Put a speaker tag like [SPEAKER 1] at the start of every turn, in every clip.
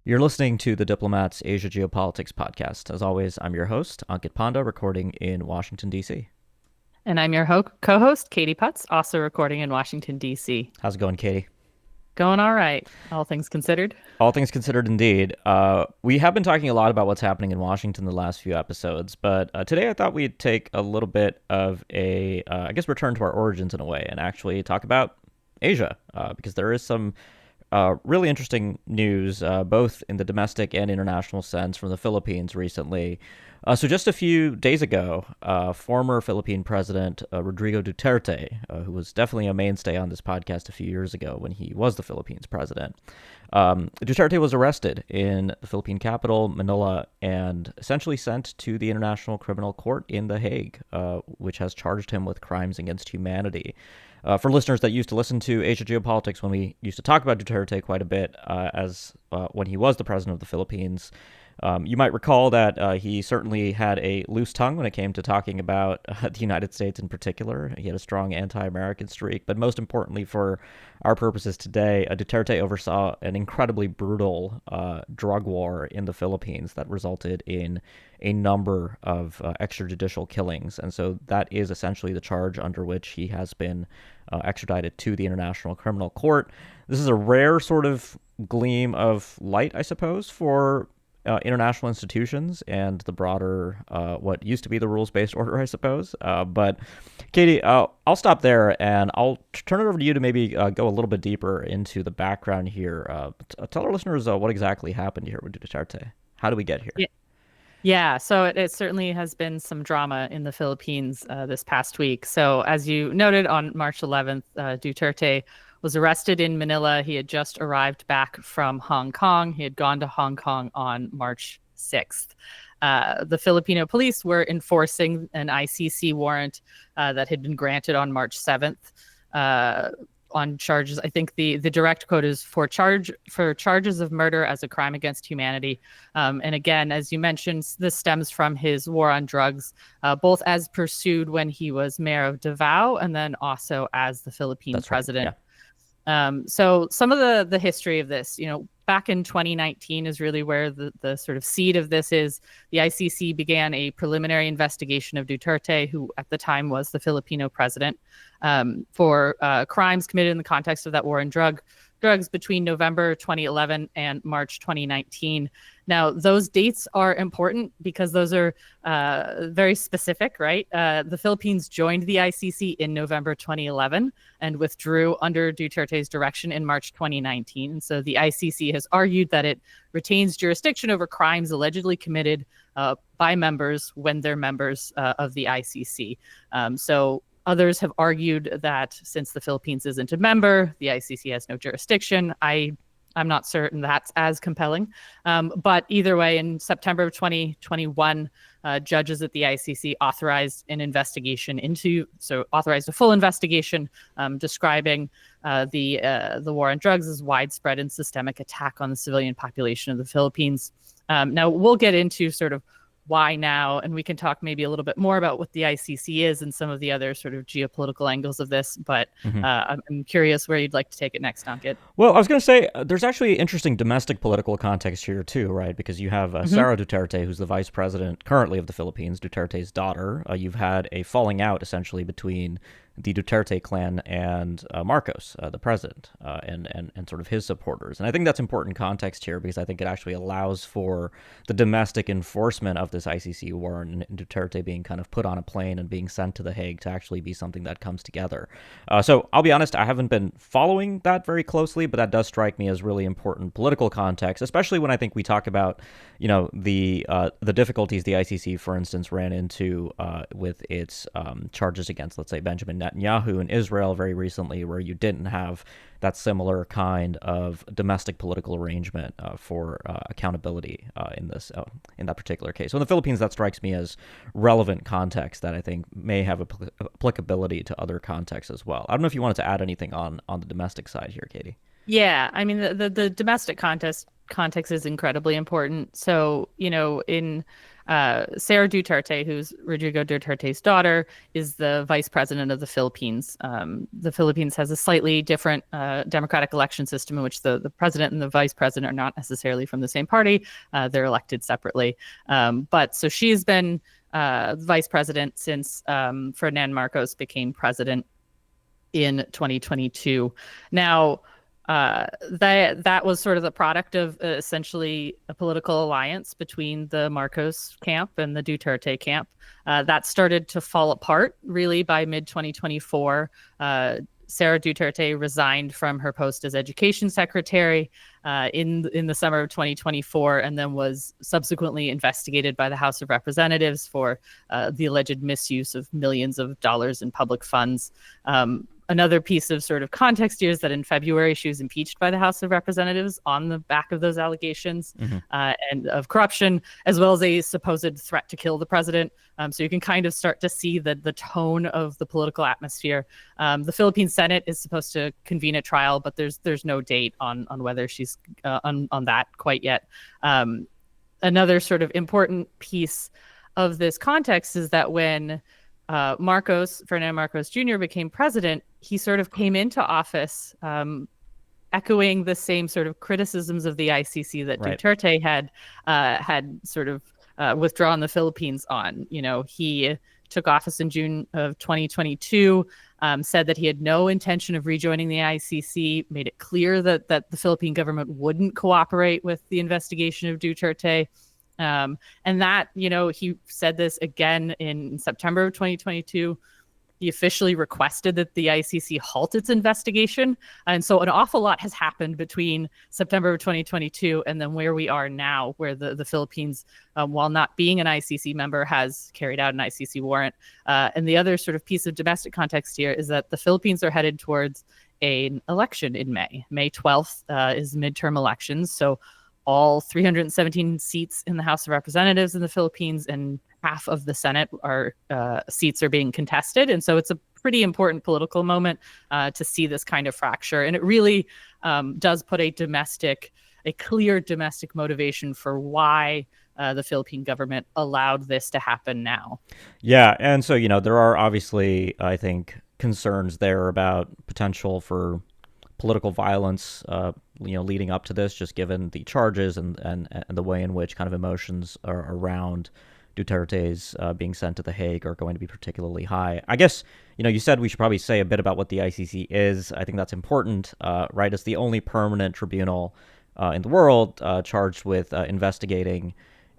[SPEAKER 1] You're listening to the Diplomat's Asia Geopolitics podcast. As always, I'm your host, Ankit Panda, recording in Washington, D.C.
[SPEAKER 2] And I'm your co-host, Katie Putz, also recording in Washington, D.C.
[SPEAKER 1] How's it going, Katie?
[SPEAKER 2] Going all right, all things considered.
[SPEAKER 1] All things considered, indeed. We have been talking a lot about what's happening in Washington the last few episodes, but today I thought we'd take a little bit of I guess, return to our origins in a way and actually talk about Asia, because there is some really interesting news, both in the domestic and international sense, from the Philippines recently. So just a few days ago, former Philippine President Rodrigo Duterte, who was definitely a mainstay on this podcast a few years ago when he was the Philippines president, Duterte was arrested in the Philippine capital, Manila, and essentially sent to the International Criminal Court in The Hague, which has charged him with crimes against humanity. For listeners that used to listen to Asia Geopolitics when we used to talk about Duterte quite a bit, as when he was the president of the Philippines, you might recall that he certainly had a loose tongue when it came to talking about the United States in particular. He had a strong anti-American streak, but most importantly for our purposes today, Duterte oversaw an incredibly brutal drug war in the Philippines that resulted in a number of extrajudicial killings. And so that is essentially the charge under which he has been extradited to the International Criminal Court. This is a rare sort of gleam of light, I suppose, for international institutions and the broader, what used to be the rules-based order, I suppose. But Katie, I'll stop there and I'll turn it over to you to maybe go a little bit deeper into the background here. Tell our listeners what exactly happened here with Duterte. How do we get here?
[SPEAKER 2] Yeah, so it certainly has been some drama in the Philippines this past week. So as you noted, on March 11th, Duterte was arrested in Manila. He had just arrived back from Hong Kong. He had gone to Hong Kong on March 6th. The Filipino police were enforcing an ICC warrant that had been granted on March 7th. On charges, I think the direct quote is for charges of murder as a crime against humanity. And again, as you mentioned, this stems from his war on drugs, both as pursued when he was mayor of Davao and then also as the Philippine
[SPEAKER 1] That's
[SPEAKER 2] president.
[SPEAKER 1] right. Yeah.
[SPEAKER 2] So some of the history of this, back in 2019 is really where the sort of seed of this is. The ICC began a preliminary investigation of Duterte, who at the time was the Filipino president, for crimes committed in the context of that war on drugs between November 2011 and March 2019. Now, those dates are important because those are very specific, right? The Philippines joined the ICC in November 2011 and withdrew under Duterte's direction in March 2019. And so the ICC has argued that it retains jurisdiction over crimes allegedly committed by members when they're members of the ICC. So others have argued that since the Philippines isn't a member, the ICC has no jurisdiction. I'm not certain that's as compelling. But either way, in September of 2021, judges at the ICC authorized authorized a full investigation describing the war on drugs as widespread and systemic attack on the civilian population of the Philippines. Now, we'll get into sort of why now, and we can talk maybe a little bit more about what the ICC is and some of the other sort of geopolitical angles of this, but I'm curious where you'd like to take it next, Ankit.
[SPEAKER 1] Well, I was going to say there's actually interesting domestic political context here too, right? Because you have Sara Duterte, who's the vice president currently of the Philippines, Duterte's daughter. You've had a falling out essentially between the Duterte clan and Marcos, the president, and sort of his supporters. And I think that's important context here because I think it actually allows for the domestic enforcement of this ICC warrant and Duterte being kind of put on a plane and being sent to The Hague to actually be something that comes together. So I'll be honest, I haven't been following that very closely, but that does strike me as really important political context, especially when I think we talk about, the difficulties the ICC, for instance, ran into with its charges against, let's say, Benjamin Netanyahu in Israel very recently, where you didn't have that similar kind of domestic political arrangement for accountability in that particular case. So in the Philippines, that strikes me as relevant context that I think may have applicability to other contexts as well. I don't know if you wanted to add anything on the domestic side here, Katie.
[SPEAKER 2] Yeah, I mean the domestic context is incredibly important. So, Sarah Duterte, who's Rodrigo Duterte's daughter, is the vice president of the Philippines. The Philippines has a slightly different democratic election system in which the president and the vice president are not necessarily from the same party. They're elected separately. But so she's been vice president since Ferdinand Marcos became president in 2022. Now, that was sort of the product of essentially a political alliance between the Marcos camp and the Duterte camp. That started to fall apart really by mid 2024. Sarah Duterte resigned from her post as education secretary in the summer of 2024, and then was subsequently investigated by the House of Representatives for the alleged misuse of millions of dollars in public funds. Another piece of sort of context here is that in February, she was impeached by the House of Representatives on the back of those allegations and of corruption, as well as a supposed threat to kill the president. So you can kind of start to see the tone of the political atmosphere. The Philippine Senate is supposed to convene a trial, but there's no date on whether she's on that quite yet. Another sort of important piece of this context is that when Ferdinand Marcos Jr. became president, he sort of came into office echoing the same sort of criticisms of the ICC that Duterte had sort of withdrawn the Philippines on. You know, he took office in June of 2022, said that he had no intention of rejoining the ICC, made it clear that the Philippine government wouldn't cooperate with the investigation of Duterte. And that, you know, he said this again in September of 2022. He officially requested that the ICC halt its investigation. And so an awful lot has happened between September of 2022 and then where we are now, where the Philippines, while not being an ICC member, has carried out an ICC warrant. And the other sort of piece of domestic context here is that the Philippines are headed towards an election in May. May 12th is midterm elections. So all 317 seats in the House of Representatives in the Philippines and half of the Senate seats are being contested. And so it's a pretty important political moment to see this kind of fracture. And it really does put a clear domestic motivation for why the Philippine government allowed this to happen now.
[SPEAKER 1] Yeah. And so, you know, there are obviously, I think, concerns there about potential for political violence, leading up to this, just given the charges and the way in which kind of emotions are around Duterte's being sent to The Hague are going to be particularly high. I guess, you said we should probably say a bit about what the ICC is. I think that's important, right? It's the only permanent tribunal in the world charged with investigating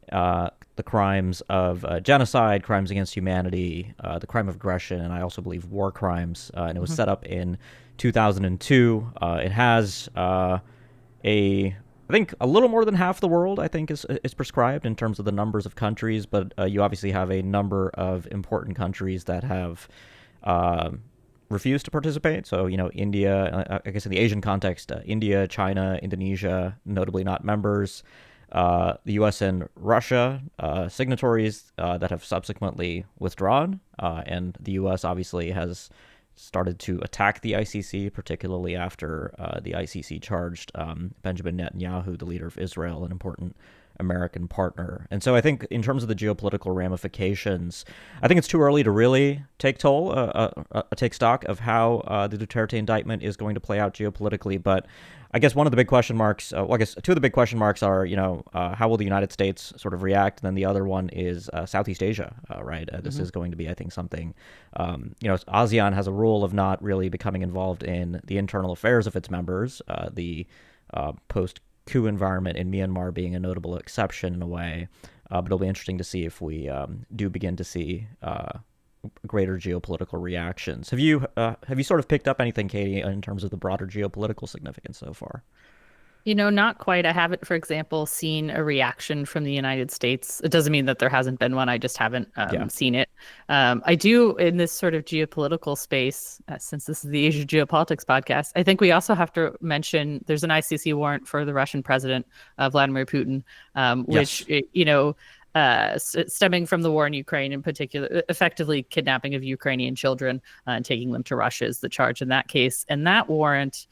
[SPEAKER 1] the crimes of genocide, crimes against humanity, the crime of aggression, and I also believe war crimes. And it was set up in 2002. It has I think a little more than half the world, I think, is prescribed in terms of the numbers of countries, but you obviously have a number of important countries that have refused to participate. So, India, I guess in the Asian context, India, China, Indonesia, notably not members. The U.S. and Russia, signatories that have subsequently withdrawn, and the U.S. obviously has started to attack the ICC, particularly after the ICC charged Benjamin Netanyahu, the leader of Israel, an important American partner. And so I think in terms of the geopolitical ramifications, I think it's too early to really take stock of how the Duterte indictment is going to play out geopolitically. But I guess one of the big question marks, two of the big question marks are, how will the United States sort of react? And then the other one is Southeast Asia, right? This is going to be, I think, something, ASEAN has a rule of not really becoming involved in the internal affairs of its members, the post-coup environment in Myanmar being a notable exception in a way. But it'll be interesting to see if we do begin to see greater geopolitical reactions. Have you sort of picked up anything, Katie, in terms of the broader geopolitical significance so far?
[SPEAKER 2] Not quite. I haven't, for example, seen a reaction from the United States. It doesn't mean that there hasn't been one. I just haven't seen it. I do, in this sort of geopolitical space, since this is the Asia Geopolitics podcast, I think we also have to mention there's an ICC warrant for the Russian president, Vladimir Putin, which, stemming from the war in Ukraine in particular, effectively kidnapping of Ukrainian children and taking them to Russia is the charge in that case. And that warrant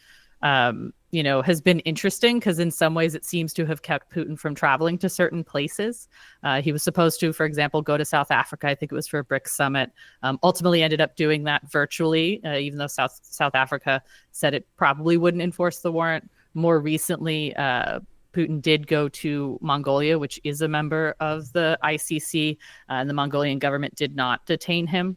[SPEAKER 2] has been interesting because in some ways it seems to have kept Putin from traveling to certain places. He was supposed to, for example, go to South Africa. I think it was for a BRICS summit. Ultimately ended up doing that virtually, even though South Africa said it probably wouldn't enforce the warrant. More recently, Putin did go to Mongolia, which is a member of the ICC, and the Mongolian government did not detain him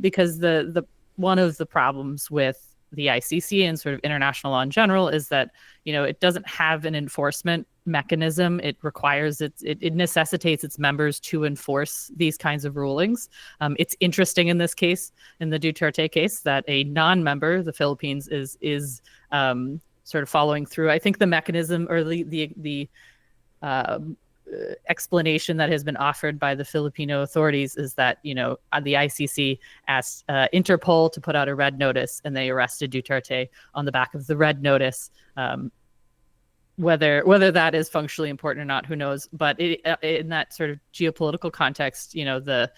[SPEAKER 2] because the one of the problems with the ICC and sort of international law in general is that, it doesn't have an enforcement mechanism. It requires it necessitates its members to enforce these kinds of rulings. It's interesting in this case, in the Duterte case, that a non-member, the Philippines, is sort of following through. I think the mechanism or the explanation that has been offered by the Filipino authorities is that, the ICC asked Interpol to put out a red notice, and they arrested Duterte on the back of the red notice. Whether that is functionally important or not, who knows? But in that sort of geopolitical context, the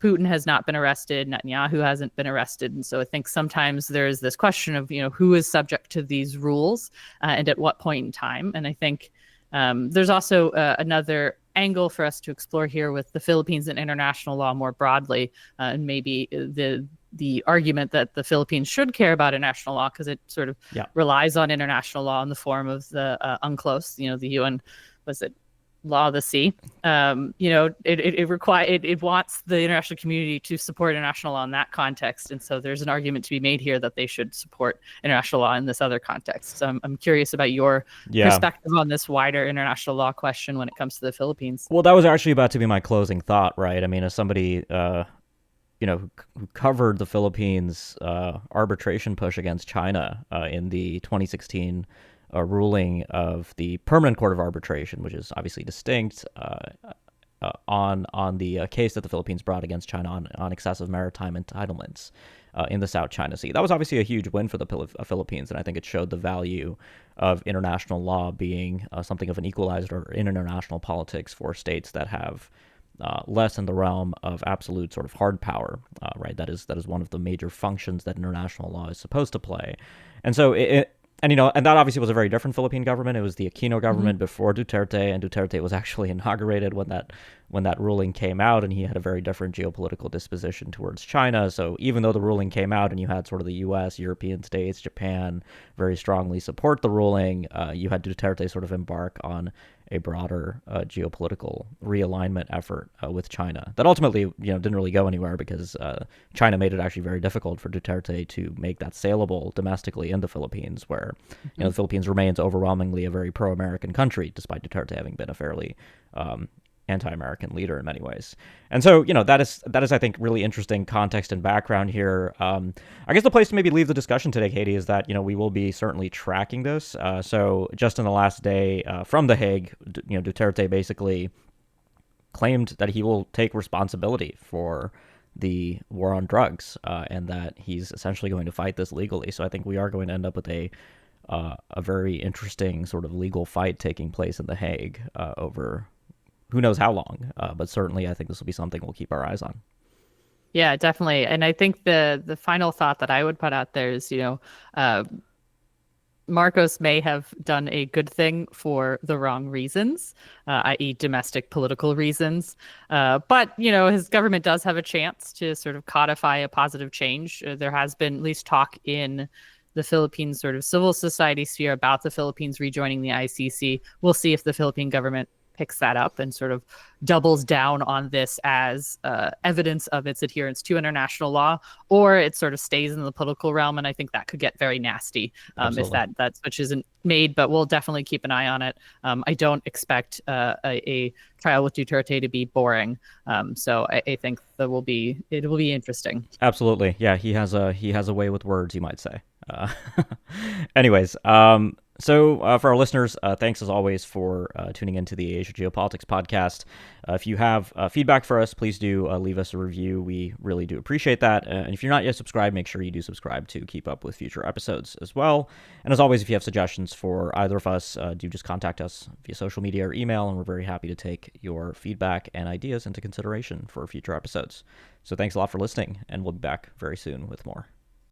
[SPEAKER 2] Putin has not been arrested, Netanyahu hasn't been arrested, and so I think sometimes there's this question of who is subject to these rules and at what point in time. And I think there's also another angle for us to explore here with the Philippines and international law more broadly, and maybe the argument that the Philippines should care about international law because it sort of relies on international law in the form of the UNCLOS, the UN, was it law of the sea? It wants the international community to support international law in that context, and so there's an argument to be made here that they should support international law in this other context. So I'm curious about your perspective on this wider international law question when it comes to the Philippines.
[SPEAKER 1] Well, that was actually about to be my closing thought, right? I mean, as somebody who covered the Philippines arbitration push against China in the 2016 ruling of the Permanent Court of Arbitration, which is obviously distinct on the case that the Philippines brought against China on excessive maritime entitlements in the South China Sea. That was obviously a huge win for the Philippines, and I think it showed the value of international law being something of an equalizer in international politics for states that have less in the realm of absolute sort of hard power, right? That is one of the major functions that international law is supposed to play. And so and that obviously was a very different Philippine government. It was the Aquino government before Duterte, and Duterte was actually inaugurated when that ruling came out, and he had a very different geopolitical disposition towards China. So even though the ruling came out and you had sort of the U.S., European states, Japan very strongly support the ruling, you had Duterte sort of embark on a broader geopolitical realignment effort with China that ultimately, didn't really go anywhere because China made it actually very difficult for Duterte to make that saleable domestically in the Philippines, where the Philippines remains overwhelmingly a very pro-American country, despite Duterte having been a fairly anti-American leader in many ways. And so, that is I think really interesting context and background here. I guess the place to maybe leave the discussion today, Katie, is that we will be certainly tracking this. So just in the last day from The Hague, Duterte basically claimed that he will take responsibility for the war on drugs and that he's essentially going to fight this legally. So I think we are going to end up with a very interesting sort of legal fight taking place in The Hague over who knows how long, but certainly I think this will be something we'll keep our eyes on.
[SPEAKER 2] Yeah, definitely. And I think the final thought that I would put out there is, Marcos may have done a good thing for the wrong reasons, i.e. domestic political reasons. But, his government does have a chance to sort of codify a positive change. There has been at least talk in the Philippines sort of civil society sphere about the Philippines rejoining the ICC. We'll see if the Philippine government picks that up and sort of doubles down on this as evidence of its adherence to international law, or it sort of stays in the political realm. And I think that could get very nasty if that switch isn't made, but we'll definitely keep an eye on it. I don't expect a trial with Duterte to be boring. So I think it will be interesting.
[SPEAKER 1] Absolutely. Yeah. He has a way with words, you might say. Anyways, so for our listeners, thanks as always for tuning into the Asia Geopolitics podcast. If you have feedback for us, please do leave us a review. We really do appreciate that. And if you're not yet subscribed, make sure you do subscribe to keep up with future episodes as well. And as always, if you have suggestions for either of us, do just contact us via social media or email, and we're very happy to take your feedback and ideas into consideration for future episodes. So thanks a lot for listening, and we'll be back very soon with more.